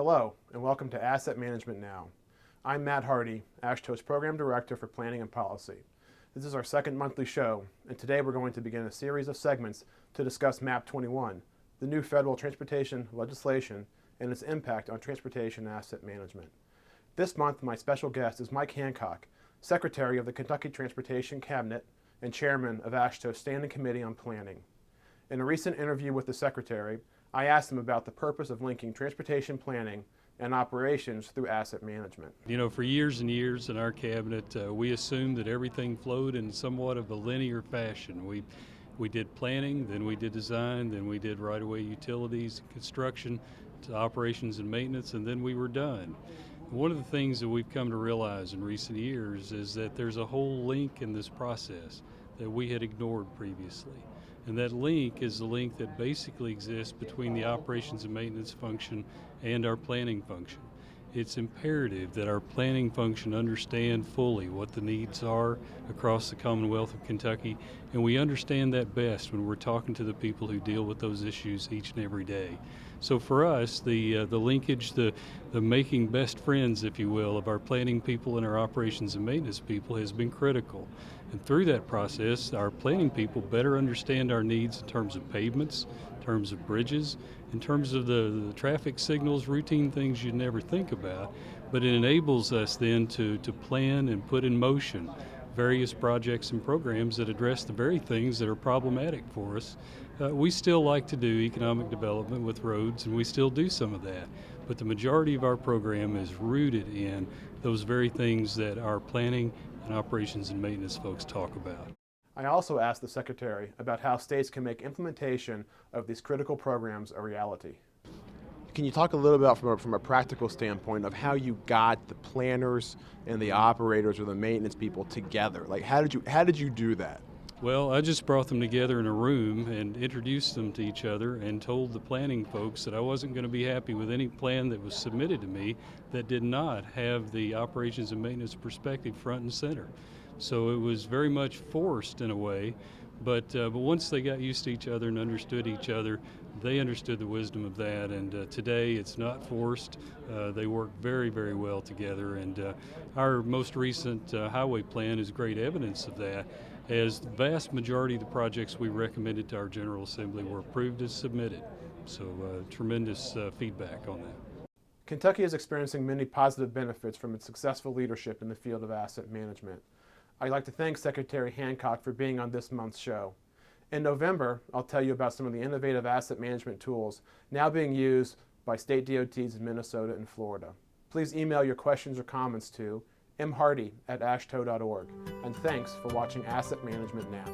Hello, and welcome to Asset Management Now. I'm Matt Hardy, AASHTO's Program Director for Planning and Policy. This is our second monthly show, and today we're going to begin a series of segments to discuss MAP 21, the new federal transportation legislation and its impact on transportation asset management. This month, my special guest is Mike Hancock, Secretary of the Kentucky Transportation Cabinet and Chairman of AASHTO's Standing Committee on Planning. In a recent interview with the Secretary, I asked him about the purpose of linking transportation planning and operations through asset management. You know, for years and years in our cabinet, we assumed that everything flowed in somewhat of a linear fashion. We did planning, then we did design, then we did right-of-way utilities, construction, to operations and maintenance, and then we were done. One of the things that we've come to realize in recent years is that there's a whole link in this process that we had ignored previously. And that link is the link that basically exists between the operations and maintenance function and our planning function. It's imperative that our planning function understand fully what the needs are across the Commonwealth of Kentucky, and we understand that best when we're talking to the people who deal with those issues each and every day. So for us, the linkage, the making best friends, if you will, of our planning people and our operations and maintenance people has been critical. And through that process, our planning people better understand our needs in terms of pavements, in terms of bridges, in terms of the traffic signals, routine things you'd never think about. But it enables us then to plan and put in motion various projects and programs that address the very things that are problematic for us. We still like to do economic development with roads, and we still do some of that. But the majority of our program is rooted in those very things that our planning and operations and maintenance folks talk about. I also asked the Secretary about how states can make implementation of these critical programs a reality. Can you talk a little bit about from a practical standpoint of how you got the planners and the operators or the maintenance people together? Like how did you do that? Well, I just brought them together in a room and introduced them to each other and told the planning folks that I wasn't going to be happy with any plan that was submitted to me that did not have the operations and maintenance perspective front and center. So it was very much forced in a way, but once they got used to each other and understood each other, they understood the wisdom of that, and today it's not forced. They work very, very well together, and our most recent highway plan is great evidence of that, as the vast majority of the projects we recommended to our General Assembly were approved as submitted. So tremendous feedback on that. Kentucky is experiencing many positive benefits from its successful leadership in the field of asset management. I'd like to thank Secretary Hancock for being on this month's show. In November, I'll tell you about some of the innovative asset management tools now being used by state DOTs in Minnesota and Florida. Please email your questions or comments to mhardy@ashto.org. And thanks for watching Asset Management Now.